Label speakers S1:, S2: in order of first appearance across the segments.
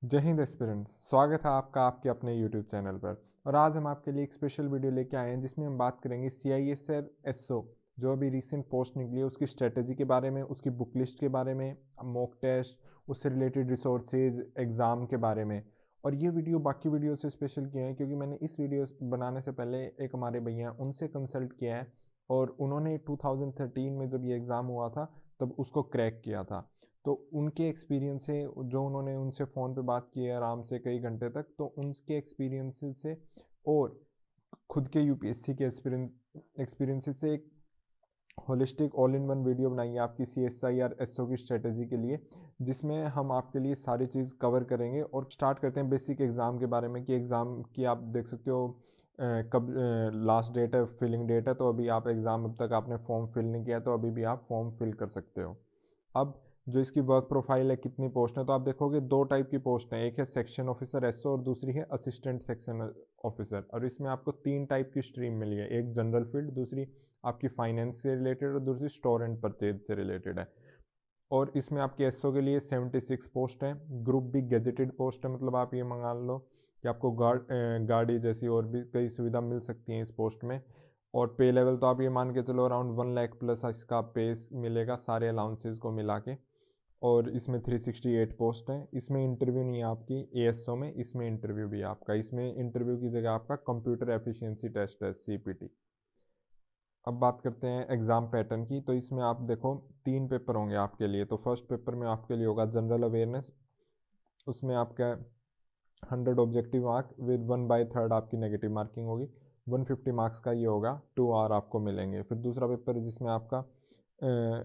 S1: जय हिंद एस्पिरेंट्स, स्वागत है आपका आपके अपने यूट्यूब चैनल पर। और आज हम आपके लिए एक स्पेशल वीडियो लेके आए हैं जिसमें हम बात करेंगे CISR SO जो अभी रिसेंट पोस्ट निकली है उसकी स्ट्रेटजी के बारे में, उसकी बुक लिस्ट के बारे में, मॉक टेस्ट, उससे रिलेटेड रिसोर्सेज, एग्ज़ाम के बारे में। और ये वीडियो बाकी वीडियो से स्पेशल किया है क्योंकि मैंने इस वीडियो बनाने से पहले एक हमारे भैया उनसे कंसल्ट किया है और उन्होंने 2013 में जब ये एग्ज़ाम हुआ था तब उसको क्रैक किया था। तो उनके एक्सपीरियंस से जो उन्होंने उनसे फ़ोन पे बात की है आराम से कई घंटे तक, तो उनके एक्सपीरियंसेस से और खुद के यूपीएससी के एक्सपीरियंसेस से एक holistic all in one video बनाई है आपकी CSIR SO की स्ट्रेटजी के लिए, जिसमें हम आपके लिए सारी चीज़ कवर करेंगे। और स्टार्ट करते हैं बेसिक एग्ज़ाम के बारे में कि एग्ज़ाम की आप देख सकते हो कब लास्ट डेट है, फिलिंग डेट है। तो अभी आप एग्ज़ाम अब तक आपने फॉर्म फिल नहीं किया तो अभी भी आप फॉर्म फिल कर सकते हो। अब जो इसकी वर्क प्रोफाइल है, कितनी पोस्ट है, तो आप देखोगे दो टाइप की पोस्ट हैं। एक है सेक्शन ऑफिसर SO और दूसरी है असिस्टेंट सेक्शन ऑफिसर। और इसमें आपको तीन टाइप की स्ट्रीम मिली है, एक जनरल फील्ड, दूसरी आपकी फाइनेंस से रिलेटेड और दूसरी स्टोर एंड परचेज से रिलेटेड है। और इसमें आपकी SO के लिए 76 पोस्ट है। ग्रुप बी गेजेटेड पोस्ट है, मतलब आप ये मंगा लो कि आपको गाड़ी जैसी और भी कई सुविधा मिल सकती हैं इस पोस्ट में। और पे लेवल तो आप ये मान के चलो अराउंड 1 लाख प्लस इसका पे मिलेगा सारे अलाउंसेस को मिला के। और इसमें 368 पोस्ट हैं। इसमें इंटरव्यू नहीं है आपकी ASO में, इसमें इंटरव्यू भी है आपका। इसमें इंटरव्यू की जगह आपका कंप्यूटर एफिशिएंसी टेस्ट है, CPT। अब बात करते हैं एग्ज़ाम पैटर्न की। तो इसमें आप देखो तीन पेपर होंगे आपके लिए। तो फर्स्ट पेपर में आपके लिए होगा जनरल अवेयरनेस। उसमें आपका 100 ऑब्जेक्टिव मार्क विद 1/3 आपकी नेगेटिव मार्किंग होगी। 150 मार्क्स का ये होगा, 2 आवर आपको मिलेंगे। फिर दूसरा पेपर है जिसमें आपका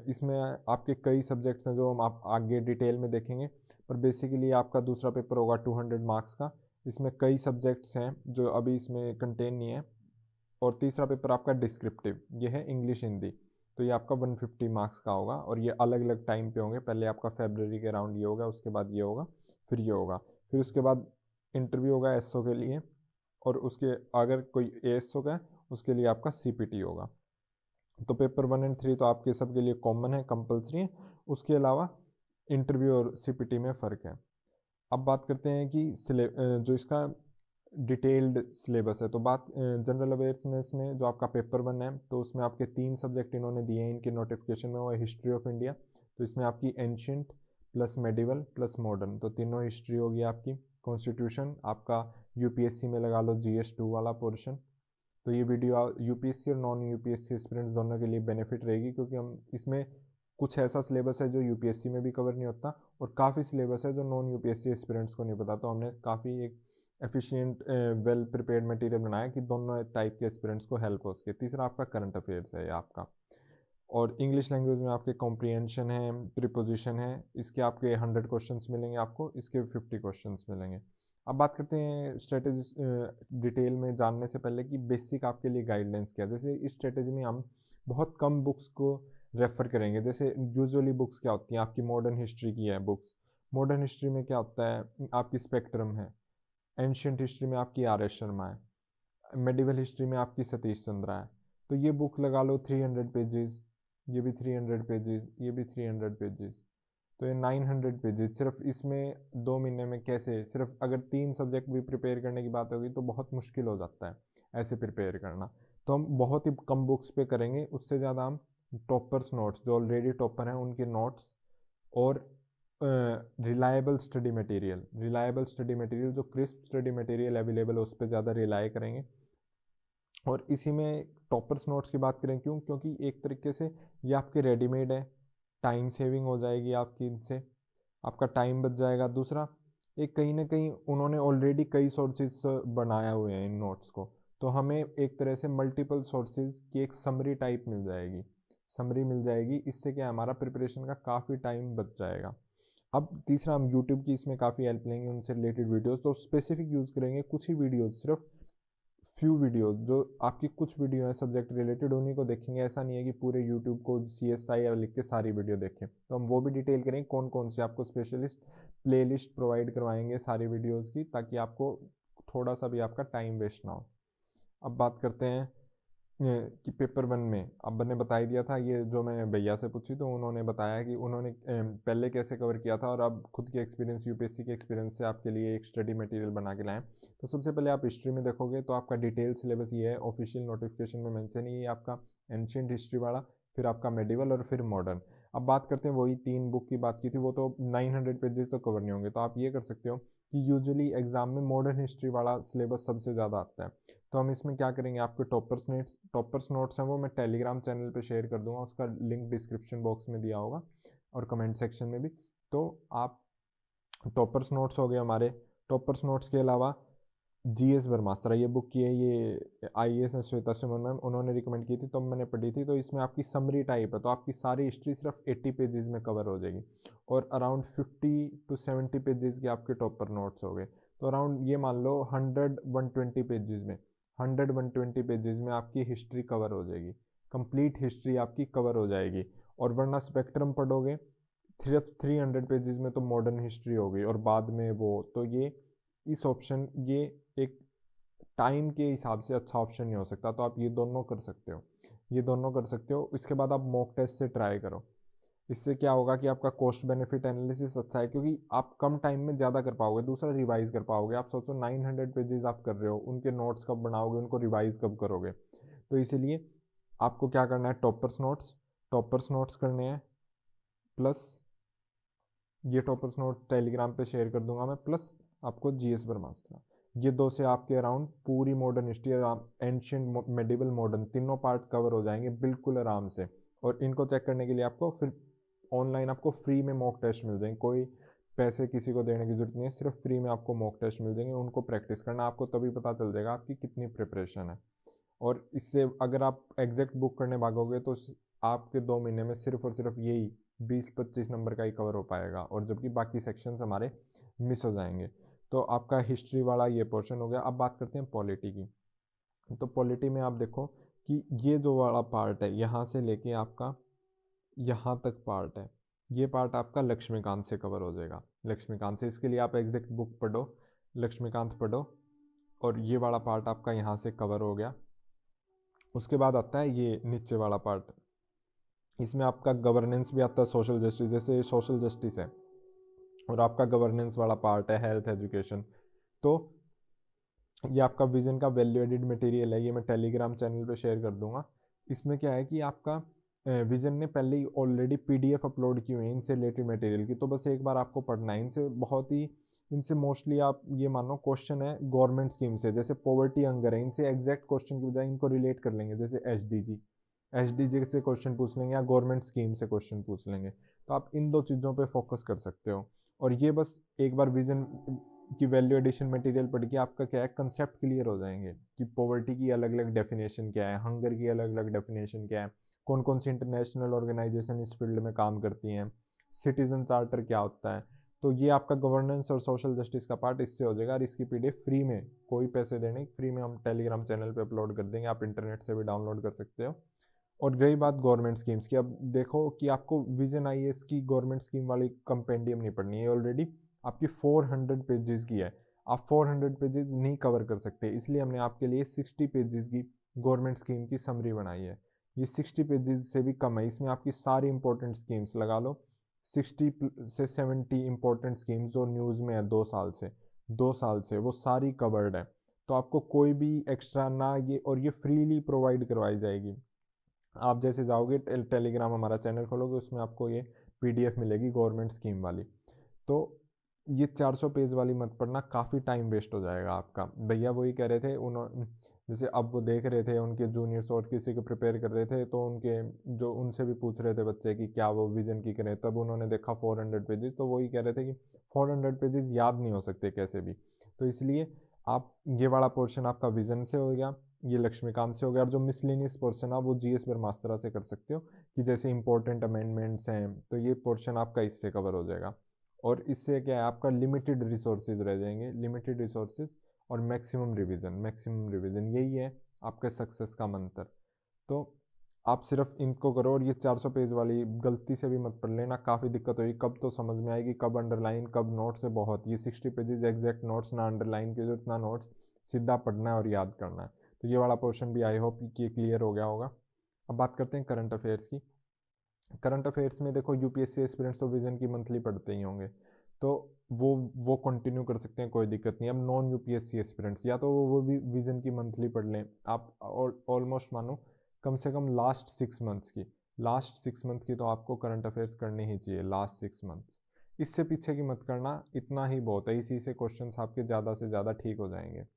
S1: इसमें आपके कई सब्जेक्ट्स हैं जो हम आप आगे डिटेल में देखेंगे। पर बेसिकली आपका दूसरा पेपर होगा 200 मार्क्स का। इसमें कई सब्जेक्ट्स हैं जो अभी इसमें कंटेन नहीं है। और तीसरा पेपर आपका डिस्क्रिप्टिव, ये है इंग्लिश हिंदी। तो ये आपका 150 मार्क्स का होगा और ये अलग अलग टाइम पे होंगे। पहले आपका फरवरी के अराउंड ये होगा, उसके बाद ये होगा, फिर ये होगा। फिर उसके बाद इंटरव्यू होगा SO के लिए। और उसके अगर कोई ASO का है उसके लिए आपका CPT होगा। तो पेपर 1 एंड 3 तो आपके सबके लिए कॉमन है, कंपलसरी है। उसके अलावा इंटरव्यू और CPT में फ़र्क है। अब बात करते हैं कि जो इसका डिटेल्ड सिलेबस है। तो बात जनरल अवेयरनेस में जो आपका पेपर 1 है तो उसमें आपके 3 सब्जेक्ट इन्होंने दिए हैं इनके नोटिफिकेशन में। वो है हिस्ट्री ऑफ इंडिया, तो इसमें आपकी ancient plus medieval plus modern, तो तीनों हिस्ट्री होगी आपकी। कॉन्स्टिट्यूशन आपका UPSC में लगा लो GS2 वाला पोर्शन। तो ये वीडियो UPSC और नॉन UPSC एस्पिरेंट्स दोनों के लिए बेनिफिट रहेगी क्योंकि हम इसमें कुछ ऐसा सिलेबस है जो UPSC में भी कवर नहीं होता और काफ़ी सिलेबस है जो नॉन UPSC एस्पिरेंट्स को नहीं पता। तो हमने काफ़ी एक एफिशिएंट वेल प्रिपेयर्ड मटेरियल बनाया कि दोनों टाइप के एस्पिरेंट्स को हेल्प हो सके। तीसरा आपका करंट अफेयर्स है ये आपका। और इंग्लिश लैंग्वेज में आपके कॉम्प्रिहेंशन है, प्रीपोजिशन है, इसके आपके 100 क्वेश्चंस मिलेंगे आपको, इसके 50 क्वेश्चंस मिलेंगे। अब बात करते हैं स्ट्रेटेजी डिटेल में जानने से पहले कि बेसिक आपके लिए गाइडलाइंस क्या है। जैसे इस स्ट्रेटेजी में हम बहुत कम बुक्स को रेफ़र करेंगे। जैसे यूजुअली बुक्स क्या होती हैं आपकी, मॉडर्न हिस्ट्री की है बुक्स। मॉडर्न हिस्ट्री में क्या होता है आपकी स्पेक्ट्रम है। एंशियंट हिस्ट्री में आपकी RS शर्मा है। मेडिवल हिस्ट्री में आपकी सतीश चंद्रा है। तो ये बुक लगा लो 300 पेजेस, ये भी 300 पेजेस, ये भी 300 पेजेस। तो ये 900 पेजेस सिर्फ इसमें 2 महीने में कैसे, सिर्फ अगर 3 सब्जेक्ट भी प्रिपेयर करने की बात होगी तो बहुत मुश्किल हो जाता है ऐसे प्रिपेयर करना। तो हम बहुत ही कम बुक्स पे करेंगे, उससे ज़्यादा हम टॉपर्स नोट्स जो ऑलरेडी टॉपर हैं उनके नोट्स और रिलायबल स्टडी मटेरियल जो क्रिस्प स्टडी मटेरियल अवेलेबल है उस पर ज़्यादा रिलाई करेंगे। और इसी में टॉपर्स नोट्स की बात करें, क्यों? क्योंकि एक तरीके से ये आपके रेडीमेड है, टाइम सेविंग हो जाएगी आपकी इनसे, आपका टाइम बच जाएगा। दूसरा एक कहीं ना कहीं उन्होंने ऑलरेडी कई सोर्सेज बनाया हुए हैं इन नोट्स को, तो हमें एक तरह से मल्टीपल सोर्सेज की एक समरी टाइप मिल जाएगी, समरी मिल जाएगी। इससे क्या हमारा प्रिपरेशन का काफ़ी टाइम बच जाएगा। अब तीसरा हम यूट्यूब की इसमें काफ़ी हेल्प लेंगे, उनसे रिलेटेड वीडियोस तो स्पेसिफिक यूज़ करेंगे, कुछ ही वीडियोस, सिर्फ फ्यू वीडियोस जो आपकी कुछ वीडियो है सब्जेक्ट रिलेटेड उन्हीं को देखेंगे। ऐसा नहीं है कि पूरे यूट्यूब को CSI लिख के सारी वीडियो देखें। तो हम वो भी डिटेल करेंगे कौन कौन सी आपको स्पेशलिस्ट प्लेलिस्ट प्रोवाइड करवाएंगे सारी वीडियोस की, ताकि आपको थोड़ा सा भी आपका टाइम वेस्ट ना हो। अब बात करते हैं कि पेपर 1 में अब मैंने बता ही दिया था, ये जो मैंने भैया से पूछी तो उन्होंने बताया कि उन्होंने पहले कैसे कवर किया था और अब खुद के एक्सपीरियंस, यूपीएससी के एक्सपीरियंस से आपके लिए एक स्टडी मटेरियल बना के लाएं। तो सबसे पहले आप हिस्ट्री में देखोगे तो आपका डिटेल सिलेबस ये है, ऑफिशियल नोटिफिकेशन में मेंशन ही है आपका एंशियंट हिस्ट्री वाला, फिर आपका मेडिवल और फिर मॉडर्न। अब बात करते हैं, वही 3 बुक की बात की थी, वो तो 900 पेजेस तो कवर नहीं होंगे। तो आप ये कर सकते हो कि यूजुअली एग्जाम में मॉडर्न हिस्ट्री वाला सिलेबस सबसे ज़्यादा आता है। तो हम इसमें क्या करेंगे, आपके टॉपर्स नोट्स हैं वो मैं टेलीग्राम चैनल पे शेयर कर दूंगा, उसका लिंक डिस्क्रिप्शन बॉक्स में दिया होगा और कमेंट सेक्शन में भी। तो आप टॉपर्स नोट्स हो गए हमारे, टॉपर्स नोट्स के अलावा जीएस ब्रह्मास्त्र ये बुक की है, ये आईएएस श्वेता सुमन मैम उन्होंने रिकमेंड की थी तो मैंने पढ़ी थी। तो इसमें आपकी समरी टाइप है, तो आपकी सारी हिस्ट्री सिर्फ 80 पेजेस में कवर हो जाएगी और अराउंड 50 to 70 पेजेस के आपके टॉपर नोट्स हो गए। तो अराउंड ये मान लो 100-120 पेजेस में 100-120 पेजेस में आपकी हिस्ट्री कवर हो जाएगी, कंप्लीट हिस्ट्री आपकी कवर हो जाएगी। और वरना स्पेक्ट्रम पढ़ोगे सिर्फ 300 पेजेस में तो मॉडर्न हिस्ट्री हो गई और बाद में वो, तो ये इस ऑप्शन ये एक टाइम के हिसाब से अच्छा ऑप्शन नहीं हो सकता। तो आप ये दोनों कर सकते हो, ये दोनों कर सकते हो। इसके बाद आप मॉक टेस्ट से ट्राई करो, इससे क्या होगा कि आपका कॉस्ट बेनिफिट एनालिसिस अच्छा है, क्योंकि आप कम टाइम में ज़्यादा कर पाओगे, दूसरा रिवाइज कर पाओगे। आप सोचो 900 पेजेस आप कर रहे हो, उनके नोट्स कब बनाओगे, उनको रिवाइज कब करोगे। तो इसीलिए आपको क्या करना है, टॉपर्स नोट्स करने हैं, प्लस ये टॉपर्स नोट टेलीग्राम पे शेयर कर दूंगा मैं, प्लस आपको जीएस ब्रह्मास्त्र। ये दो से आपके अराउंड पूरी modern history, ancient, medieval, modern तीनों पार्ट कवर हो जाएंगे बिल्कुल आराम से। और इनको चेक करने के लिए आपको फिर ऑनलाइन आपको फ्री में मॉक टेस्ट मिल जाएंगे, कोई पैसे किसी को देने की जरूरत नहीं है, सिर्फ फ्री में आपको मॉक टेस्ट मिल जाएंगे, उनको प्रैक्टिस करना, आपको तभी पता चल जाएगा आपकी कितनी प्रिपरेशन है। और इससे अगर आप एग्जैक्ट बुक करने भागोगे तो आपके 2 महीने में सिर्फ और सिर्फ यही 20-25 नंबर का ही कवर हो पाएगा, और जबकि बाकी सेक्शंस हमारे मिस हो जाएंगे। तो आपका हिस्ट्री वाला ये पोर्शन हो गया। अब बात करते हैं पॉलिटी की। तो पॉलिटी में आप देखो कि ये जो वाला पार्ट है यहाँ से लेके आपका यहाँ तक पार्ट है, ये पार्ट आपका लक्ष्मीकांत से कवर हो जाएगा। लक्ष्मीकांत से, इसके लिए आप एग्जैक्ट बुक पढ़ो, लक्ष्मीकांत पढ़ो, और ये वाला पार्ट आपका यहाँ से कवर हो गया। उसके बाद आता है ये नीचे वाला पार्ट, इसमें आपका गवर्नेंस भी आता है, सोशल जस्टिस, जैसे सोशल जस्टिस है और आपका गवर्नेंस वाला पार्ट है हेल्थ एजुकेशन। तो ये आपका विजन का वैल्यू एडिड मटेरियल है, ये मैं टेलीग्राम चैनल पे शेयर कर दूंगा। इसमें क्या है कि आपका विजन ने पहले ही ऑलरेडी पीडीएफ अपलोड की हुई है इनसे रिलेटेड मटेरियल की, तो बस एक बार आपको पढ़ना है इनसे। बहुत ही इनसे मोस्टली आप ये मानो क्वेश्चन है गवर्नमेंट स्कीम से, जैसे पॉवर्टी हंगर है, इनसे एग्जैक्ट क्वेश्चन की बजाय इनको रिलेट कर लेंगे, जैसे एचडीजी से क्वेश्चन पूछ लेंगे या गवर्नमेंट स्कीम से क्वेश्चन पूछ लेंगे। तो आप इन दो चीज़ों पे फोकस कर सकते हो। और ये बस एक बार विजन की वैल्यू एडिशन मटेरियल पढ़ के आपका क्या है, कंसेप्ट क्लियर हो जाएंगे कि पॉवर्टी की अलग अलग डेफिनेशन क्या है, हंगर की अलग अलग डेफिनेशन क्या है, कौन कौन सी इंटरनेशनल ऑर्गेनाइजेशन इस फील्ड में काम करती हैं, सिटीजन चार्टर क्या होता है। तो ये आपका गवर्नेंस और सोशल जस्टिस का पार्ट इससे हो जाएगा। और इसकी पीडीएफ फ्री में, कोई पैसे देने, फ्री में हम टेलीग्राम चैनल पे अपलोड कर देंगे, आप इंटरनेट से भी डाउनलोड कर सकते हो। और रही बात गवर्नमेंट स्कीम्स की, अब देखो कि आपको विजन आईएएस की गवर्नमेंट स्कीम वाली कंपेंडियम नहीं पढ़नी है, ऑलरेडी आपकी 400 पेजेस की है, आप 400 पेजेस नहीं कवर कर सकते, इसलिए हमने आपके लिए 60 पेजेस की गवर्नमेंट स्कीम की समरी बनाई है। ये 60 पेजेस से भी कम है, इसमें आपकी सारी इंपॉर्टेंट स्कीम्स लगा लो, 60 से 70 इंपॉर्टेंट स्कीम्स जो न्यूज़ में है 2 साल से वो सारी कवर्ड है। तो आपको कोई भी एक्स्ट्रा ना, ये और ये फ्रीली प्रोवाइड करवाई जाएगी। आप जैसे जाओगे टेलीग्राम हमारा चैनल खोलोगे, उसमें आपको ये पीडीएफ मिलेगी गवर्नमेंट स्कीम वाली। तो ये 400 पेज वाली मत पढ़ना, काफ़ी टाइम वेस्ट हो जाएगा आपका। भैया वही कह रहे थे, उन्होंने जैसे अब वो देख रहे थे उनके जूनियर्स और किसी को प्रिपेयर कर रहे थे, तो उनके जो उनसे भी पूछ रहे थे बच्चे कि क्या वो विजन की करें, तब उन्होंने देखा 400 पेजेस, तो वही कह रहे थे कि 400 पेजेस याद नहीं हो सकते कैसे भी। तो इसलिए आप ये वाला पोर्शन आपका विजन से हो गया, ये लक्ष्मीकांत से हो गया, और जो मिसलिनियस पोर्शन है वो जीएस ब्रह्मास्त्र से कर सकते हो, कि जैसे इंपॉर्टेंट अमेंडमेंट्स हैं, तो ये पोर्शन आपका इससे कवर हो जाएगा। और इससे क्या है, आपका लिमिटेड रिसोर्सेज रह जाएंगे, लिमिटेड रिसोर्सेज और मैक्सिमम रिवीजन यही है आपके सक्सेस का मंत्र। तो आप सिर्फ इनको करो, और ये 400 पेज वाली गलती से भी मत पढ़ लेना, काफ़ी दिक्कत होगी, कब तो समझ में आएगी, कब अंडरलाइन, कब नोट्स है। बहुत ये 60 पेजेस एग्जैक्ट नोट्स ना, अंडरलाइन की जरूरत ना नोट्स, सीधा पढ़ना है और याद करना है। तो ये वाला पोर्शन भी आई होप कि क्लियर हो गया होगा। अब बात करते हैं करंट अफेयर्स की। करंट अफेयर्स में देखो यूपीएससी एस्पिरेंट्स तो विजन की मंथली पढ़ते ही होंगे, तो वो कंटिन्यू कर सकते हैं, कोई दिक्कत नहीं। अब नॉन यूपीएससी एस्पिरेंट्स या तो वो भी विजन की मंथली पढ़ लें आप, ऑलमोस्ट मानो कम से कम लास्ट 6 मंथ की तो आपको करंट अफेयर्स करनी ही चाहिए, लास्ट 6 मंथ। इससे पीछे की मत करना, इतना ही बहुत है, इसी से क्वेश्चंस आपके ज़्यादा से ज़्यादा ठीक हो जाएंगे।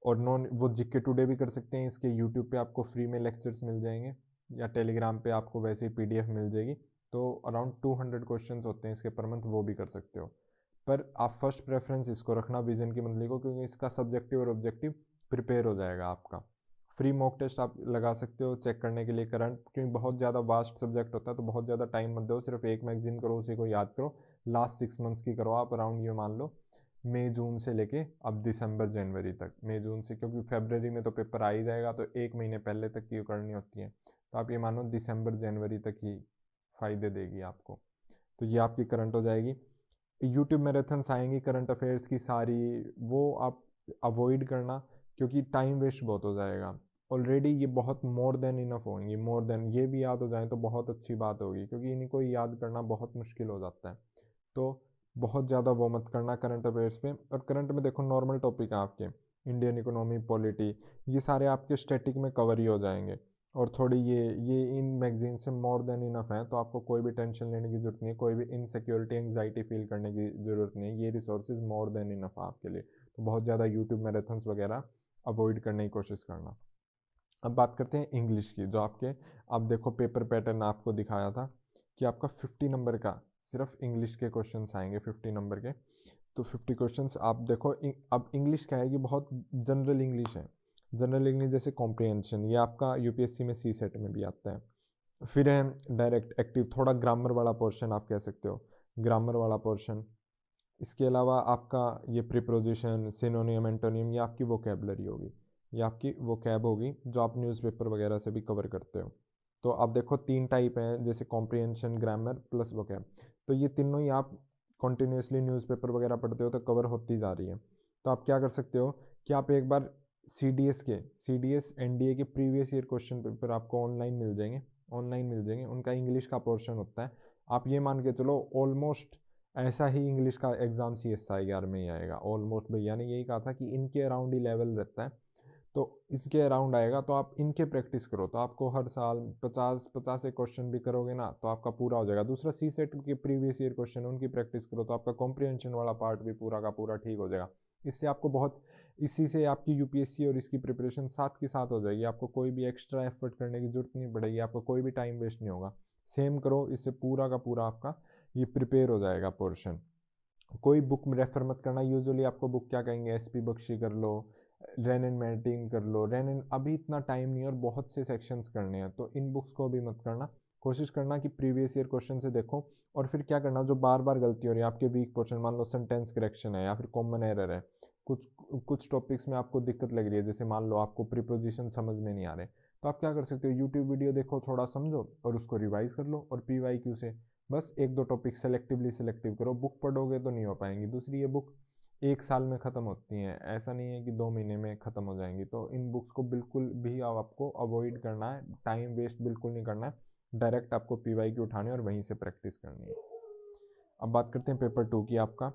S1: और नॉन वो जीके टुडे भी कर सकते हैं, इसके यूट्यूब पे आपको फ्री में लेक्चर्स मिल जाएंगे, या टेलीग्राम पे आपको वैसे ही पीडीएफ मिल जाएगी। तो अराउंड 200 क्वेश्चंस होते हैं इसके पर मंथ, वो भी कर सकते हो। पर आप फर्स्ट प्रेफरेंस इसको रखना विजन की मंथली को, क्योंकि इसका सब्जेक्टिव और ऑब्जेक्टिव प्रिपेयर हो जाएगा आपका। फ्री मॉक टेस्ट आप लगा सकते हो चेक करने के लिए करंट, क्योंकि बहुत ज़्यादा वास्ट सब्जेक्ट होता है, तो बहुत ज़्यादा टाइम मत दो, सिर्फ एक मैगजीन करो, उसी को याद करो। लास्ट 6 मंथ्स की करो आप, अराउंड ये मान लो मई जून से लेके अब दिसंबर जनवरी तक। मई जून से, क्योंकि फरवरी में तो पेपर आ ही जाएगा, तो एक महीने पहले तक की करनी होती है, तो आप ये मानो दिसंबर जनवरी तक ही फ़ायदे देगी आपको। तो ये आपकी करंट हो जाएगी। यूट्यूब मैराथन्स आएंगी करंट अफेयर्स की सारी, वो आप अवॉइड करना, क्योंकि टाइम वेस्ट बहुत हो जाएगा। ऑलरेडी ये बहुत मोर देन इनफ होंगी, मोर देन ये भी याद हो जाए तो बहुत अच्छी बात होगी, क्योंकि इनको याद करना बहुत मुश्किल हो जाता है। तो बहुत ज़्यादा वो मत करना करंट अफेयर्स पे। और करंट में देखो नॉर्मल टॉपिक है आपके, इंडियन इकोनॉमी, पॉलिटी, ये सारे आपके स्टैटिक में कवर ही हो जाएंगे। और थोड़ी ये इन मैगजीन से मोर देन इनफ है, तो आपको कोई भी टेंशन लेने की ज़रूरत नहीं है, कोई भी इनसिक्योरिटी एंग्जाइटी फील करने की ज़रूरत नहीं है, ये रिसोर्सेज मोर देन इनफ है आपके लिए। तो बहुत ज़्यादा यूट्यूब मैराथन्स वगैरह अवॉइड करने की कोशिश करना। अब बात करते हैं इंग्लिश की, जो आपके, अब देखो पेपर पैटर्न आपको दिखाया था कि आपका 50 नंबर का सिर्फ इंग्लिश के क्वेश्चंस आएंगे, 50 नंबर के। तो 50 क्वेश्चंस आप देखो। अब इंग्लिश क्या है, ये बहुत जनरल इंग्लिश है। जनरल इंग्लिश जैसे कॉम्प्रिहेंशन, ये आपका यूपीएससी में सी सेट में भी आता है। फिर है डायरेक्ट एक्टिव, थोड़ा ग्रामर वाला पोर्शन आप कह सकते हो, ग्रामर वाला पोर्शन। इसके अलावा आपका ये प्रीपोजिशन, सिनोनियम, एंटोनियम, ये आपकी वोकैबलरी होगी, ये आपकी वोकैब होगी, जो आप न्यूज़पेपर वगैरह से भी कवर करते हो। तो आप देखो 3 टाइप हैं, जैसे कॉम्प्रिहेंशन, ग्रामर प्लस वोकैब। तो ये तीनों ही आप कंटिन्यूसली न्यूज़पेपर वगैरह पढ़ते हो तो कवर होती जा रही है। तो आप क्या कर सकते हो कि आप एक बार C D S N D A के प्रीवियस ईयर क्वेश्चन पेपर आपको ऑनलाइन मिल जाएंगे, उनका इंग्लिश का पोर्शन होता है। आप ये मान के चलो ऑलमोस्ट ऐसा ही इंग्लिश का exam C S I R में ही आएगा ऑलमोस्ट। भैया ने यही कहा था कि इनके अराउंड ही लेवल रहता है, तो इसके अराउंड आएगा। तो आप इनके प्रैक्टिस करो, तो आपको हर साल 50 एक क्वेश्चन भी करोगे ना, तो आपका पूरा हो जाएगा। दूसरा सी सेट के प्रीवियस ईयर क्वेश्चन, उनकी प्रैक्टिस करो, तो आपका कॉम्प्रिहेंशन वाला पार्ट भी पूरा का पूरा ठीक हो जाएगा। इससे आपको बहुत, इसी से आपकी यूपीएससी और इसकी प्रिपरेशन साथ के साथ हो जाएगी। आपको कोई भी एक्स्ट्रा एफर्ट करने की जरूरत नहीं पड़ेगी, आपको कोई भी टाइम वेस्ट नहीं होगा। सेम करो, इससे पूरा का पूरा आपका ये प्रिपेयर हो जाएगा पोर्शन। कोई बुक रेफर मत करना। यूजुअली आपको बुक क्या कहेंगे, एसपी बख्शी कर लो, रेन एंड मैर्टिन कर लो। रेन एंड अभी इतना टाइम नहीं है और बहुत से सेक्शंस करने हैं, तो इन बुक्स को भी मत करना। कोशिश करना कि प्रीवियस ईयर क्वेश्चन से देखो। और फिर क्या करना, जो बार बार गलती हो रही है आपके वीक पोर्शन, मान लो सेंटेंस करेक्शन है या फिर कॉमन एरर है, कुछ टॉपिक्स में आपको दिक्कत लग रही है, जैसे मान लो आपको प्रीपोजिशन समझ में नहीं आ रहे, तो आप क्या कर सकते हो, यूट्यूब वीडियो देखो, थोड़ा समझो और उसको रिवाइज कर लो। और पीवाईक्यू से बस 1-2 टॉपिक सेलेक्टिव करो। बुक पढ़ोगे तो नहीं हो पाएंगी। दूसरी, ये बुक 1 साल में ख़त्म होती हैं, ऐसा नहीं है कि 2 महीने में ख़त्म हो जाएंगी। तो इन बुक्स को बिल्कुल भी आपको अवॉइड करना है, टाइम वेस्ट बिल्कुल नहीं करना है। डायरेक्ट आपको पीवाईक्यू उठाने और वहीं से प्रैक्टिस करनी है। अब बात करते हैं पेपर 2 की। आपका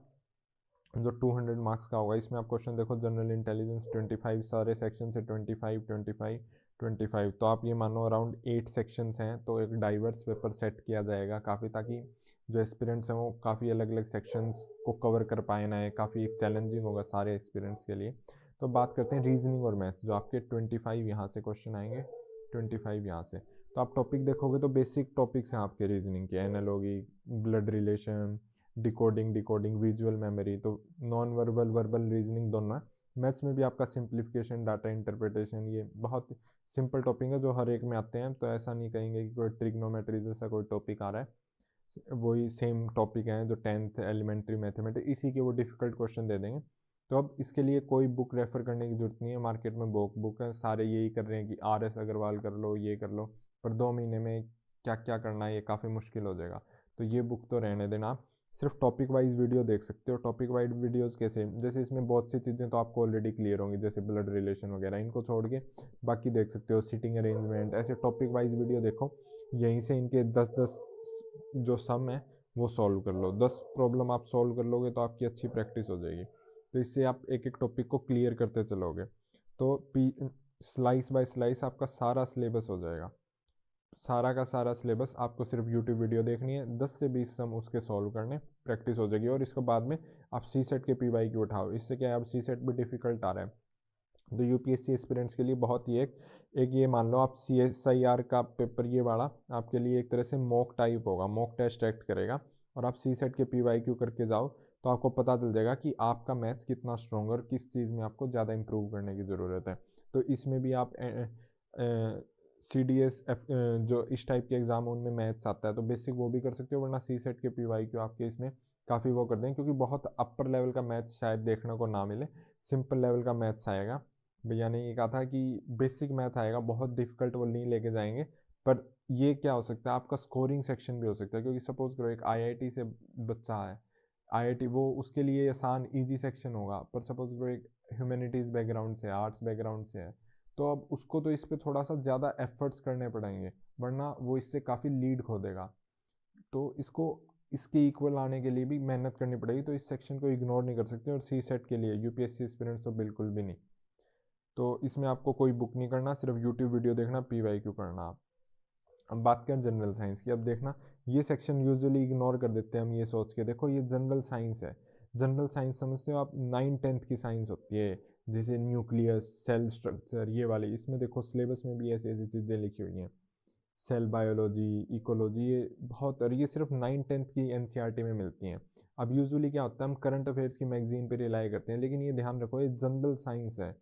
S1: जो 200 मार्क्स का होगा, इसमें आप क्वेश्चन देखो, जनरल इंटेलिजेंस 25, सारे सेक्शन से 25। तो आप ये मानो अराउंड 8 सेक्शंस हैं, तो एक डाइवर्स पेपर सेट किया जाएगा काफ़ी, ताकि जो एस्पिरेंट्स हैं वो काफ़ी अलग अलग सेक्शंस को कवर कर पाए ना। काफ़ी एक चैलेंजिंग होगा सारे एस्पिरेंट्स के लिए। तो बात करते हैं रीजनिंग और मैथ्स, जो आपके 25 यहाँ से क्वेश्चन आएंगे, 25 यहाँ से। तो आप टॉपिक देखोगे तो बेसिक टॉपिक्स हैं आपके रीजनिंग के, analogy, blood relation, decoding, visual memory, तो नॉन वर्बल, वर्बल रीजनिंग दोनों है। मैथ्स में भी आपका सिंप्लीफिकेशन, डाटा इंटरप्रिटेशन, ये बहुत सिंपल टॉपिक है जो हर एक में आते हैं। तो ऐसा नहीं कहेंगे कि कोई ट्रिग्नोमेट्री जैसा कोई टॉपिक आ रहा है, वही सेम टॉपिक हैं जो 10th एलिमेंट्री मैथमेटिक्स, इसी के वो डिफ़िकल्ट क्वेश्चन दे देंगे। तो अब इसके लिए कोई बुक रेफ़र करने की ज़रूरत नहीं है, मार्केट में बुक है, सारे यही कर रहे हैं कि RS अग्रवाल कर लो, ये कर लो, पर 2 महीने में क्या क्या करना है ये काफ़ी मुश्किल हो जाएगा। तो ये बुक तो रहने देना। सिर्फ टॉपिक वाइज वीडियो देख सकते हो। टॉपिक वाइज वीडियोस कैसे, जैसे इसमें बहुत सी चीज़ें तो आपको ऑलरेडी क्लियर होंगी, जैसे ब्लड रिलेशन वगैरह, इनको छोड़ के बाकी देख सकते हो, सीटिंग अरेंजमेंट, ऐसे टॉपिक वाइज वीडियो देखो। यहीं से इनके 10-10 जो सम है वो सॉल्व कर लो। 10 प्रॉब्लम आप सॉल्व कर लोगे तो आपकी अच्छी प्रैक्टिस हो जाएगी। तो इससे आप एक एक टॉपिक को क्लियर करते चलोगे तो स्लाइस बाय स्लाइस आपका सारा सिलेबस हो जाएगा। सारा का सारा सिलेबस आपको सिर्फ यूट्यूब वीडियो देखनी है, 10 से 20 सम उसके सॉल्व करने, प्रैक्टिस हो जाएगी। और इसके बाद में आप सी सेट के PYQ उठाओ। इससे क्या है, अब सी सेट भी डिफिकल्ट आ रहा है तो यूपीएससी एस्पिरेंट्स के लिए बहुत ही एक ये मान लो आप CSIR का पेपर, ये वाला आपके लिए एक तरह से मॉक टाइप होगा, मॉक टेस्ट एक्ट करेगा। और आप सी सेट के PYQ करके जाओ तो आपको पता चल जाएगा कि आपका मैथ्स कितना स्ट्रॉन्ग और किस चीज़ में आपको ज़्यादा इंप्रूव करने की ज़रूरत है। तो इसमें भी आप CDS जो इस टाइप के एग्ज़ाम उनमें मैथ्स आता है तो बेसिक वो भी कर सकते हो, वरना सी सेट के PYQ आपके इसमें काफ़ी वो कर दें, क्योंकि बहुत अपर लेवल का मैथ्स शायद देखने को ना मिले, सिंपल लेवल का मैथ्स आएगा। भैया ने ये कहा था कि बेसिक मैथ आएगा, बहुत डिफिकल्ट वो नहीं लेके जाएंगे। पर ये क्या हो सकता है, आपका स्कोरिंग सेक्शन भी हो सकता है, क्योंकि सपोज करो एक IIT से बच्चा है, IIT वो उसके लिए आसान इजी सेक्शन होगा, पर सपोज करो एक ह्यूमैनिटीज़ बैकग्राउंड से, आर्ट्स बैकग्राउंड से है, तो अब उसको तो इस पर थोड़ा सा ज़्यादा एफर्ट्स करने पड़ेंगे, वरना वो इससे काफ़ी लीड खो देगा। तो इसको इसके इक्वल आने के लिए भी मेहनत करनी पड़ेगी, तो इस सेक्शन को इग्नोर नहीं कर सकते। और सी सेट के लिए यूपीएससी एस्पिरेंट्स तो बिल्कुल भी नहीं। तो इसमें आपको कोई बुक नहीं करना, सिर्फ यूट्यूब वीडियो देखना, PYQ करना आप। अब बात करें जनरल साइंस की, अब देखना ये सेक्शन यूजुअली इग्नोर कर देते हैं हम ये सोच के, देखो ये जनरल साइंस है। जनरल साइंस समझते हो आप, 9-10th की साइंस होती है, जैसे न्यूक्लियस, सेल स्ट्रक्चर, ये वाली। इसमें देखो सिलेबस में भी ऐसी ऐसी चीज़ें लिखी हुई हैं, सेल बायोलॉजी, इकोलॉजी, ये बहुत, और ये सिर्फ 9-10th की NCERT में मिलती हैं। अब यूजुअली क्या होता है, हम करंट अफेयर्स की मैगजीन पे रिलाई करते हैं, लेकिन ये ध्यान रखो ये जनरल साइंस है।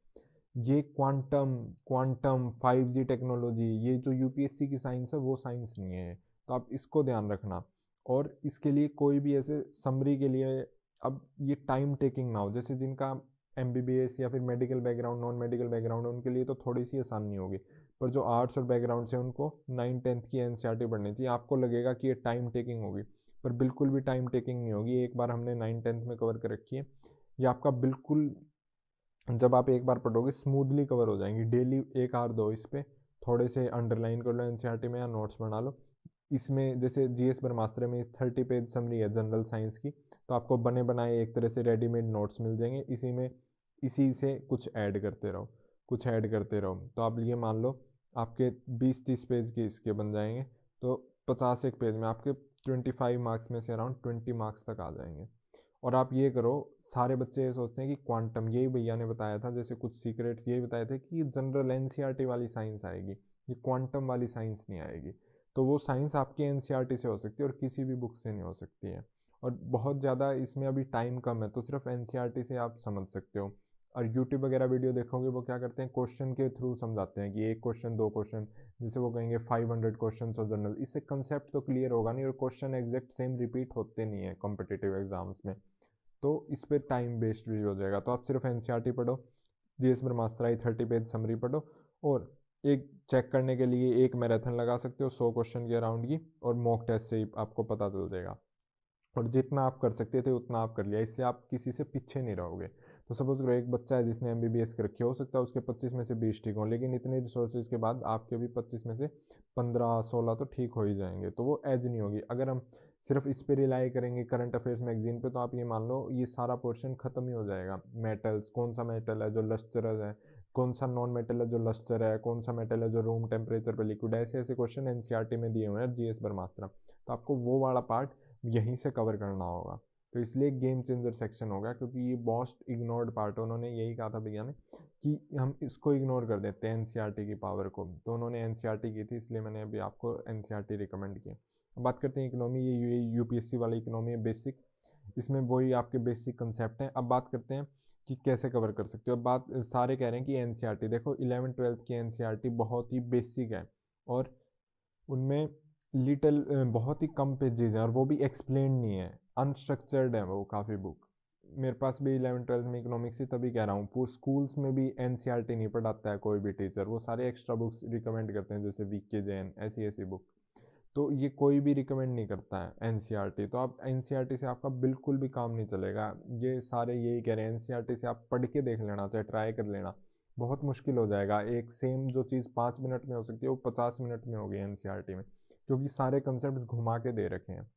S1: ये क्वांटम क्वांटम 5G टेक्नोलॉजी, ये जो यूपीएससी की साइंस है वो साइंस नहीं है, तो आप इसको ध्यान रखना। और इसके लिए कोई भी ऐसे समरी के लिए, अब ये टाइम टेकिंग ना हो, जैसे जिनका MBBS या फिर medical background, non medical background है, उनके लिए तो थोड़ी सी आसानी होगी, पर जो आर्ट्स और बैकग्राउंड से उनको 9-10th की NCERT पढ़नी चाहिए। आपको लगेगा कि ये टाइम टेकिंग होगी, पर बिल्कुल भी टाइम टेकिंग नहीं होगी। एक बार हमने 9-10th में कवर कर रखी है, ये आपका बिल्कुल, जब आप एक बार पढ़ोगे स्मूथली कवर हो जाएंगी। डेली 1 आवर दो इस पर, थोड़े से अंडरलाइन कर लो NCERT में या नोट्स बना लो। इसमें जैसे GS ब्रह्मास्त्र में 30 पेज समरी है जनरल साइंस की, तो आपको बने बनाए एक तरह से रेडीमेड नोट्स मिल जाएंगे, इसी से कुछ ऐड करते रहो, कुछ ऐड करते रहो। तो आप ये मान लो आपके 20-30 पेज के इसके बन जाएंगे, तो 50 एक पेज में आपके 25 मार्क्स में से अराउंड 20 मार्क्स तक आ जाएंगे। और आप ये करो, सारे बच्चे ये सोचते हैं कि क्वांटम, यही भैया ने बताया था, जैसे कुछ सीक्रेट्स यही बताए थे कि जनरल NCERT वाली साइंस आएगी, ये क्वांटम वाली साइंस नहीं आएगी। तो वो साइंस आपकी NCERT से हो सकती है और किसी भी बुक से नहीं हो सकती है। और बहुत ज़्यादा इसमें अभी टाइम कम है, तो सिर्फ NCERT से आप समझ सकते हो। और यूट्यूब वगैरह वीडियो देखोगे वो क्या करते हैं, क्वेश्चन के थ्रू समझाते हैं कि 1 क्वेश्चन 2 क्वेश्चन, जैसे वो कहेंगे 500 क्वेश्चन ऑफ जनरल, इससे कंसेप्ट तो क्लियर होगा नहीं, और क्वेश्चन एग्जैक्ट सेम रिपीट होते नहीं है कॉम्पिटिटिव एग्जाम्स में, तो इस पर टाइम वेस्ट भी हो जाएगा। तो आप सिर्फ NCERT पढ़ो, GS ब्रह्मास्त्र 30 पेज समरी पढ़ो, और एक चेक करने के लिए एक मैराथन लगा सकते हो 100 क्वेश्चन के अराउंड की, और मॉक टेस्ट से ही आपको पता चल जाएगा। और जितना आप कर सकते थे उतना आप कर लिया, इससे आप किसी से पीछे नहीं रहोगे। तो सपोज करो एक बच्चा है जिसने MBBS कर रखी, हो सकता है उसके 25 में से 20 ठीक हो, लेकिन इतने रिसोर्सेज के बाद आपके भी 25 में से 15-16 तो ठीक हो ही जाएंगे, तो वो एज नहीं होगी। अगर हम सिर्फ इस पे रिलाई करेंगे करंट अफेयर्स मैगजीन पे, तो आप ये मान लो ये सारा पोर्शन खत्म ही हो जाएगा। मेटल्स, कौन सा मेटल है जो लस्चरस है, कौन सा नॉन मेटल है जो लस्टर है, कौन सा मेटल है जो रूम टेम्परेचर पर लिक्विड है, ऐसे ऐसे क्वेश्चन NCERT में दिए हुए हैं GS ब्रह्मास्त्र। तो आपको वो वाला पार्ट यहीं से कवर करना होगा, तो इसलिए गेम चेंजर सेक्शन होगा, क्योंकि ये मोस्ट इग्नोर्ड पार्ट है। उन्होंने यही कहा था भैया ने कि हम इसको इग्नोर कर देते हैं NCERT की पावर को, तो उन्होंने NCERT की थी, इसलिए मैंने अभी आपको NCERT रिकमेंड किया। अब बात करते हैं इकोनॉमी, ये UPSC वाली इकोनॉमी है बेसिक, इसमें वही आपके बेसिक कंसेप्ट हैं। अब बात करते हैं कि कैसे कवर कर सकते हो। अब बात सारे कह रहे हैं कि NCERT देखो, 11th-12th की NCERT बहुत ही बेसिक है, और उनमें बहुत ही कम पेजेज हैं, और वो भी एक्सप्लेन नहीं है, अनस्ट्रक्चर्ड है वो काफ़ी बुक। मेरे पास भी 11th-12th में इकोनॉमिक्स थी, तभी कह रहा हूँ, पूरे स्कूल्स में भी NCERT नहीं पढ़ाता है कोई भी टीचर, वो सारे एक्स्ट्रा बुक्स रिकमेंड करते हैं, जैसे VK जैन, ऐसी ऐसी बुक। तो ये कोई भी रिकमेंड नहीं करता है एनसीईआरटी। तो आप एनसीईआरटी से आपका बिल्कुल भी काम नहीं चलेगा। ये सारे यही कह रहे हैं, एनसीईआरटी से आप पढ़ के देख लेना, चाहे ट्राई कर लेना, बहुत मुश्किल हो जाएगा। एक सेम जो चीज़ 5 मिनट में हो सकती है वो 50 मिनट में होगी एनसीईआरटी में, क्योंकि सारे कंसेप्ट घुमा के दे रखे हैं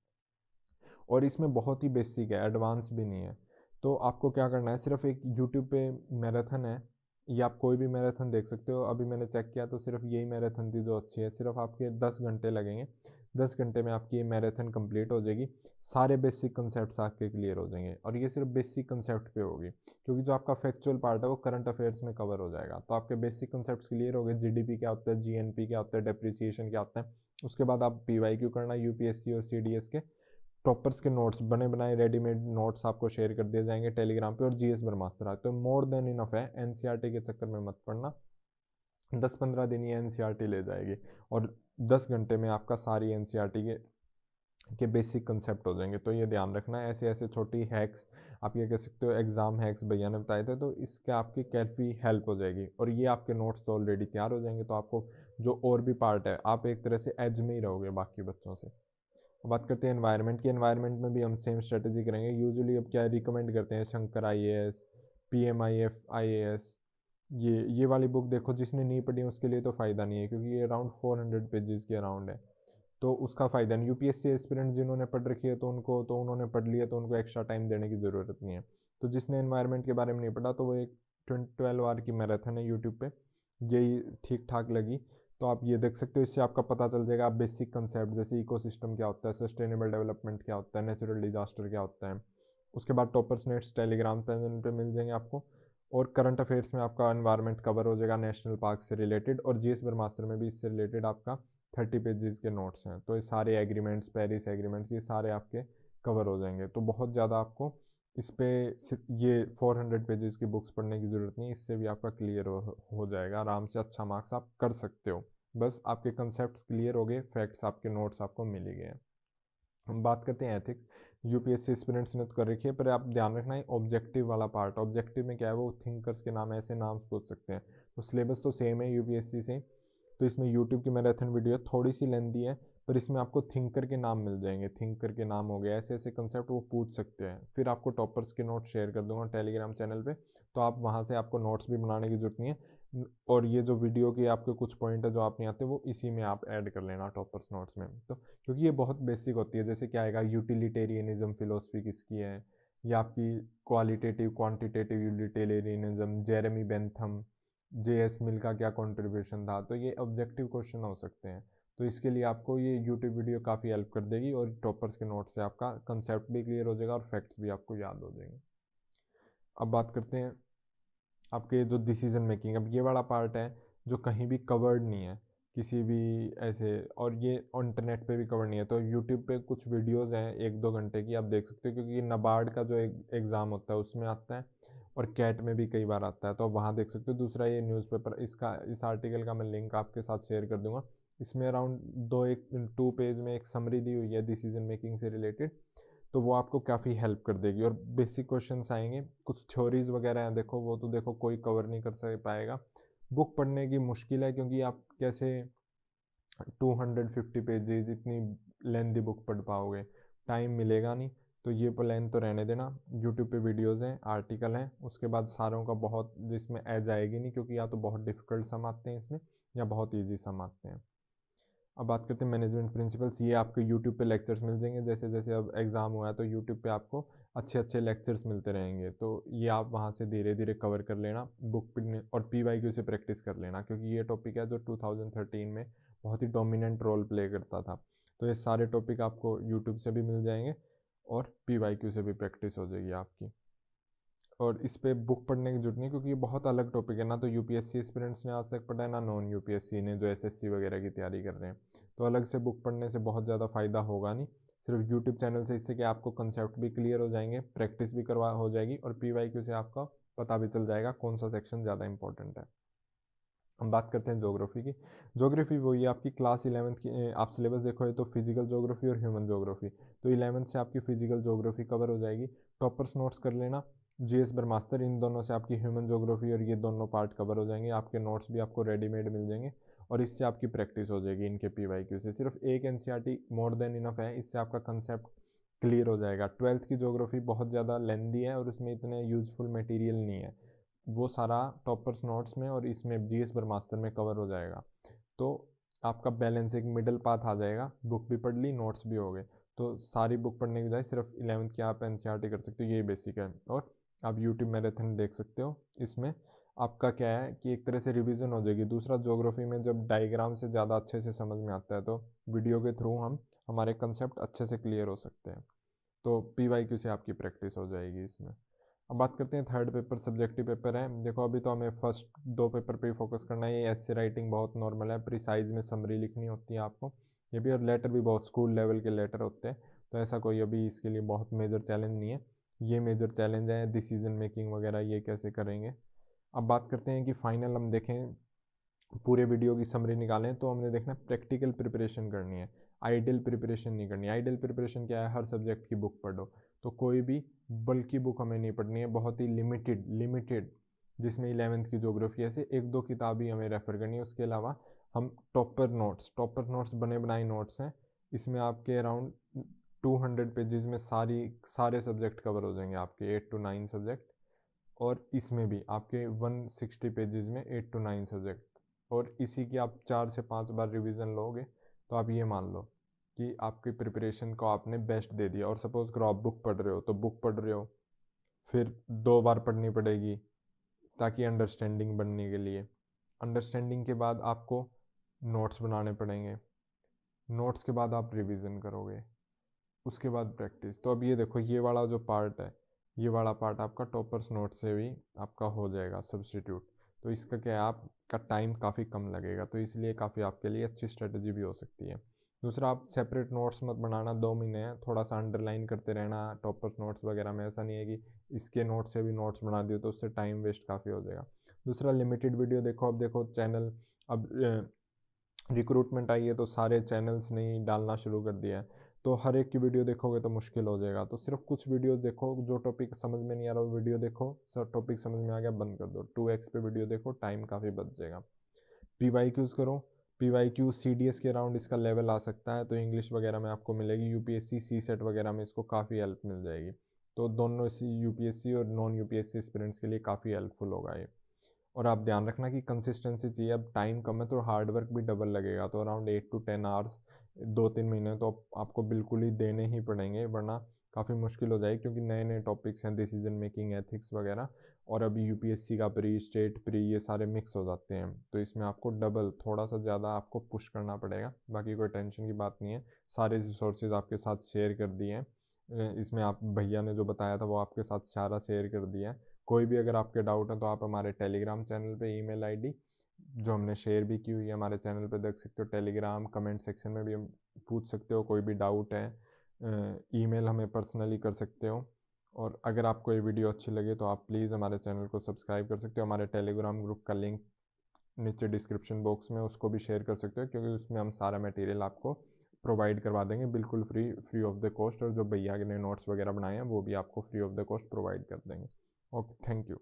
S1: और इसमें बहुत ही बेसिक है, एडवांस भी नहीं है। तो आपको क्या करना है, सिर्फ एक यूट्यूब पे मैराथन है, या आप कोई भी मैराथन देख सकते हो। अभी मैंने चेक किया तो सिर्फ यही मैराथन थी जो अच्छी है। सिर्फ आपके 10 घंटे लगेंगे, 10 घंटे में आपकी ये मैराथन कंप्लीट हो जाएगी। सारे बेसिक कंसेप्ट्स आपके क्लियर हो जाएंगे, और ये सिर्फ बेसिक कंसेप्ट पे होगी, क्योंकि जो आपका फैक्चुअल पार्ट है वो करंट अफेयर्स में कवर हो जाएगा। तो आपके बेसिक कंसेप्ट्स क्लियर हो गए, जीडीपी क्या होता है, जीएनपी क्या होता है, डेप्रिसिएशन क्या होता है। उसके बाद आप पीवाईक्यू करना, यूपीएससी और सीडीएस के टॉपर्स के नोट्स बने बनाए रेडीमेड नोट्स आपको शेयर कर दिए जाएंगे टेलीग्राम पे, और जीएस ब्रह्मास्त्र तो मोर देन इनफ है। एनसीईआरटी के चक्कर में मत पड़ना, 10-15 दिन ये एनसीईआरटी ले जाएगी, और 10 घंटे में आपका सारी एनसीईआरटी के बेसिक कंसेप्ट हो जाएंगे। तो ये ध्यान रखना है, ऐसे ऐसे छोटी हैक्स, आप ये कह सकते हो एग्जाम हैक्स भैया ने बताए थे, तो इसके आपकी काफ़ी हेल्प हो जाएगी। और ये आपके नोट्स तो ऑलरेडी तैयार हो जाएंगे, तो आपको जो और भी पार्ट है, आप एक तरह से एज में ही रहोगे बाकी बच्चों से। बात करते हैं एनवायरनमेंट की। एनवायरनमेंट में भी हम सेम स्ट्रेटजी करेंगे। यूजुअली अब क्या रिकमेंड करते हैं, शंकर आईएएस, पीएमआईएफ आईएएस, ये वाली बुक देखो, जिसने नहीं पढ़ी उसके लिए तो फ़ायदा नहीं है, क्योंकि ये अराउंड 400 पेजेस के अराउंड है, तो उसका फ़ायदा नहीं। यूपीएससी एस्पिरेंट जिन्होंने पढ़ रखी है तो उन्होंने पढ़ लिया, तो उनको एक्स्ट्रा टाइम देने की ज़रूरत नहीं है। तो जिसने एनवायरनमेंट के बारे में नहीं पढ़ा, तो वो एक 12 आवर की मैराथन है यूट्यूब पे, यही ठीक ठाक लगी। तो आप ये देख सकते हो, इससे आपका पता चल जाएगा। आप बेसिक कंसेप्ट जैसे इकोसिस्टम क्या होता है, सस्टेनेबल डेवलपमेंट क्या होता है, नेचुरल डिजास्टर क्या होता है। उसके बाद टॉपर्स नेट्स टेलीग्राम चैनल पे मिल जाएंगे आपको, और करंट अफेयर्स में आपका एनवायरनमेंट कवर हो जाएगा, नेशनल पार्क से रिलेटेड, और जीएस ब्रह्मास्त्र में भी इससे रिलेटेड आपका 30 पेजेस के नोट्स हैं। तो ये सारे एग्रीमेंट्स, पेरिस एग्रीमेंट्स, ये सारे आपके कवर हो जाएंगे। तो बहुत ज़्यादा आपको इस पर ये 400 पेजेस की बुक्स पढ़ने की ज़रूरत नहीं, इससे भी आपका क्लियर हो जाएगा आराम से। अच्छा मार्क्स आप कर सकते हो, बस आपके कंसेप्ट क्लियर हो गए, फैक्ट्स आपके नोट्स आपको मिल ही गए। हम बात करते हैं एथिक्स। यूपीएससी एस्पिरेंट्स ने तो कर रखी है, पर आप ध्यान रखना है ऑब्जेक्टिव वाला पार्ट। ऑब्जेक्टिव में क्या है, वो थिंकर्स के नाम, ऐसे नाम पूछ सकते हैं। तो सिलेबस तो सेम है यूपीएससी से। तो इसमें यूट्यूब की मैराथन वीडियो थोड़ी सी लेंदी है, पर इसमें आपको थिंकर के नाम मिल जाएंगे। थिंकर के नाम हो गए, ऐसे ऐसे कंसेप्ट वो पूछ सकते हैं। फिर आपको टॉपर्स के नोट्स शेयर कर दूंगा टेलीग्राम चैनल पे, तो आप वहाँ से, आपको नोट्स भी बनाने की जरूरत नहीं है। और ये जो वीडियो के आपके कुछ पॉइंट है जो आप नहीं आते, वो इसी में आप ऐड कर लेना टॉपर्स नोट्स में। तो क्योंकि ये बहुत बेसिक होती है, जैसे क्या आएगा, यूटिलिटेरियनिज्म फिलोसफी किसकी है, या आपकी qualitative quantitative utilitarianism, Jeremy Bentham, J S Mill का क्या कंट्रीब्यूशन था। तो ये ऑब्जेक्टिव क्वेश्चन हो सकते हैं। तो इसके लिए आपको ये यूट्यूब वीडियो काफ़ी हेल्प कर देगी, और टॉपर्स के नोट से आपका कंसेप्ट भी क्लियर हो जाएगा और फैक्ट्स भी आपको याद हो जाएंगे। अब बात करते हैं आपके जो डिसीजन मेकिंग। अब ये वाला पार्ट है जो कहीं भी कवर्ड नहीं है किसी भी ऐसे, और ये इंटरनेट पे भी कवर नहीं है। तो यूट्यूब पे कुछ वीडियोस हैं 1-2 घंटे की, आप देख सकते हो, क्योंकि नबार्ड का जो एग्ज़ाम होता है उसमें आता है, और कैट में भी कई बार आता है, तो वहाँ देख सकते हो। दूसरा ये न्यूज़पेपर, इस आर्टिकल का मैं लिंक आपके साथ शेयर कर दूंगा। इसमें अराउंड 2 पेज में एक समरी दी हुई है डिसीजन मेकिंग से रिलेटेड, तो वो आपको काफ़ी हेल्प कर देगी। और बेसिक क्वेश्चंस आएंगे, कुछ थ्योरीज वगैरह हैं, देखो वो तो देखो कोई कवर नहीं कर पाएगा। बुक पढ़ने की मुश्किल है, क्योंकि आप कैसे 250 पेजेज इतनी लेंथी बुक पढ़ पाओगे, टाइम मिलेगा नहीं। तो ये प्लान तो रहने देना। यूट्यूब पे वीडियोस हैं, आर्टिकल हैं, उसके बाद सारों का बहुत, जिसमें एज आएगी नहीं, क्योंकि या तो बहुत डिफिकल्ट सम आते हैं इसमें, या बहुत ईजी सम आते हैं। अब बात करते हैं मैनेजमेंट प्रिंसिपल्स। ये आपको यूट्यूब पे लेक्चर्स मिल जाएंगे, जैसे जैसे अब एग्ज़ाम हुआ है तो यूट्यूब पे आपको अच्छे अच्छे लेक्चर्स मिलते रहेंगे, तो ये आप वहाँ से धीरे धीरे कवर कर लेना बुक पे, और पीवाईक्यू से प्रैक्टिस कर लेना, क्योंकि ये टॉपिक है जो 2013 में बहुत ही डोमिनेंट रोल प्ले करता था। तो ये सारे टॉपिक आपको यूट्यूब से भी मिल जाएंगे, और पीवाईक्यू से भी प्रैक्टिस हो जाएगी आपकी। और इस पे बुक पढ़ने की जरूरत नहीं, क्योंकि ये बहुत अलग टॉपिक है ना। तो यूपीएससी एस्पिरेंट्स ने आज तक पढ़ा है, ना नॉन यूपीएससी ने जो एसएससी वगैरह की तैयारी कर रहे हैं। तो अलग से बुक पढ़ने से बहुत ज़्यादा फ़ायदा होगा नहीं, सिर्फ यूट्यूब चैनल से। इससे कि आपको कंसेप्ट भी क्लियर हो जाएंगे, प्रैक्टिस भी करवा हो जाएगी, और पीवाईक्यू से आपका पता भी चल जाएगा कौन सा सेक्शन ज़्यादा इंपॉर्टेंट है। हम बात करते हैं ज्योग्राफी की। ज्योग्राफी वही है आपकी क्लास 11th की। आप सिलेबस देखो, तो फिजिकल ज्योग्राफी और ह्यूमन ज्योग्राफी। तो 11th से आपकी फिजिकल ज्योग्राफी कवर हो जाएगी। टॉपर्स नोट्स कर लेना, जीएस ब्रह्मास्त्र, इन दोनों से आपकी ह्यूमन ज्योग्राफी और ये दोनों पार्ट कवर हो जाएंगे। आपके नोट्स भी आपको रेडीमेड मिल जाएंगे, और इससे आपकी प्रैक्टिस हो जाएगी इनके PYQ से। सिर्फ एक NCERT मोर देन इनफ है, इससे आपका कंसेप्ट क्लियर हो जाएगा। 12th की ज्योग्राफी बहुत ज़्यादा लेंदी है और उसमें इतने यूजफुल मटेरियल नहीं है, वो सारा टॉपर्स नोट्स में और इसमें GS ब्रह्मास्त्र में कवर हो जाएगा। तो आपका बैलेंस एक मिडल पाथ आ जाएगा, बुक भी पढ़ ली, नोट्स भी हो गए। तो सारी बुक पढ़ने के बजाय सिर्फ 11th की आप NCERT कर सकते हो, यही बेसिक है। और आप यूट्यूब मैराथन देख सकते हो, इसमें आपका क्या है कि एक तरह से रिवीजन हो जाएगी। दूसरा, ज्योग्राफी में जब डायग्राम से ज़्यादा अच्छे से समझ में आता है तो वीडियो के थ्रू हम हमारे कंसेप्ट अच्छे से क्लियर हो सकते हैं। तो PYQ से आपकी प्रैक्टिस हो जाएगी इसमें। अब बात करते हैं थर्ड पेपर, सब्जेक्टिव पेपर है। देखो अभी तो हमें फर्स्ट 2 पेपर पे ही फोकस करना है। ये एसे राइटिंग बहुत नॉर्मल है, प्रिसाइज में समरी लिखनी होती है आपको, ये भी। और लेटर भी बहुत स्कूल लेवल के लेटर होते हैं, तो ऐसा कोई अभी इसके लिए बहुत मेजर चैलेंज नहीं है। ये मेजर चैलेंज है डिसीजन मेकिंग वगैरह, ये कैसे करेंगे। अब बात करते हैं कि फाइनल हम देखें, पूरे वीडियो की समरी निकालें, तो हमने देखना प्रैक्टिकल प्रिपरेशन करनी है, आइडियल प्रिपरेशन नहीं करनी। आइडियल प्रिपरेशन क्या है, हर सब्जेक्ट की बुक पढ़ो। तो कोई भी बल्कि बुक हमें नहीं पढ़नी है, बहुत ही लिमिटेड जिसमें 11th की ज्योग्राफी ऐसे 1-2 किताब ही हमें रेफर करनी है। उसके अलावा हम टॉपर नोट्स बने बनाए नोट्स हैं, इसमें आपके अराउंड 200 पेजेस में सारे सब्जेक्ट कवर हो जाएंगे, आपके 8 to 9 सब्जेक्ट। और इसमें भी आपके 160 पेजेस में 8 to 9 सब्जेक्ट। और इसी की आप 4 से 5 बार रिवीजन लोगे तो आप ये मान लो कि आपकी प्रिपरेशन को आपने बेस्ट दे दिया। और सपोज करो आप बुक पढ़ रहे हो, तो बुक पढ़ रहे हो फिर 2 बार पढ़नी पड़ेगी ताकि अंडरस्टैंडिंग बनने के लिए। अंडरस्टैंडिंग के बाद आपको नोट्स बनाने पड़ेंगे, नोट्स के बाद आप रिवीजन करोगे, उसके बाद प्रैक्टिस। तो अब ये देखो, ये वाला जो पार्ट है, ये वाला पार्ट आपका टॉपर्स नोट से भी आपका हो जाएगा सब्सटीट्यूट। तो इसका क्या है, आपका टाइम काफ़ी कम लगेगा, तो इसलिए काफ़ी आपके लिए अच्छी स्ट्रेटजी भी हो सकती है। दूसरा, आप सेपरेट नोट्स मत बनाना, 2 महीने हैं, थोड़ा सा अंडरलाइन करते रहना टॉपर्स नोट्स वगैरह में। ऐसा नहीं है कि इसके नोट्स से भी नोट्स बना दियो, तो उससे टाइम वेस्ट काफ़ी हो जाएगा। दूसरा, लिमिटेड वीडियो देखो। अब देखो चैनल, अब रिक्रूटमेंट आई है तो सारे चैनल्स ने डालना शुरू कर दिया है, तो हर एक की वीडियो देखोगे तो मुश्किल हो जाएगा। तो सिर्फ कुछ वीडियोस देखो, जो टॉपिक समझ में नहीं आ रहा वो वीडियो देखो, सब टॉपिक समझ में आ गया बंद कर दो, 2x पे वीडियो देखो, टाइम काफ़ी बच जाएगा। PYQs करो, PYQ CDS के अराउंड इसका लेवल आ सकता है, तो इंग्लिश वगैरह में आपको मिलेगी। UPSC CSET वगैरह में इसको काफ़ी हेल्प मिल जाएगी। तो दोनों UPSC और नॉन UPSC एस्पिरेंट्स के लिए काफ़ी हेल्पफुल होगा ये। और आप ध्यान रखना कि कंसिस्टेंसी चाहिए। अब टाइम कम है तो हार्ड वर्क भी डबल लगेगा, तो अराउंड 8 to 10 आवर्स 2-3 महीने तो आपको बिल्कुल ही देने ही पड़ेंगे, वरना काफ़ी मुश्किल हो जाएगी। क्योंकि नए नए टॉपिक्स हैं, डिसीजन मेकिंग, एथिक्स वगैरह, और अभी UPSC का प्री, स्टेट प्री, ये सारे मिक्स हो जाते हैं। तो इसमें आपको डबल, थोड़ा सा ज़्यादा आपको पुश करना पड़ेगा। बाकी कोई टेंशन की बात नहीं है, सारे रिसोर्सेज आपके साथ शेयर कर दिए हैं। इसमें आप भैया ने जो बताया था वो आपके साथ सारा शेयर कर दिया है। कोई भी अगर आपके डाउट है तो आप हमारे टेलीग्राम चैनल पे ईमेल आईडी जो हमने शेयर भी की हुई है हमारे चैनल पे देख सकते हो। टेलीग्राम कमेंट सेक्शन में भी हम पूछ सकते हो, कोई भी डाउट है ईमेल हमें पर्सनली कर सकते हो। और अगर आपको ये वीडियो अच्छी लगे तो आप प्लीज़ हमारे चैनल को सब्सक्राइब कर सकते हो। हमारे टेलीग्राम ग्रुप का लिंक नीचे डिस्क्रिप्शन बॉक्स में, उसको भी शेयर कर सकते हो, क्योंकि उसमें हम सारा मटेरियल आपको प्रोवाइड करवा देंगे बिल्कुल फ्री ऑफ द कॉस्ट। और जो भैया ने नोट्स वगैरह बनाए हैं वो भी आपको free of the cost provide कर देंगे। Okay, thank you.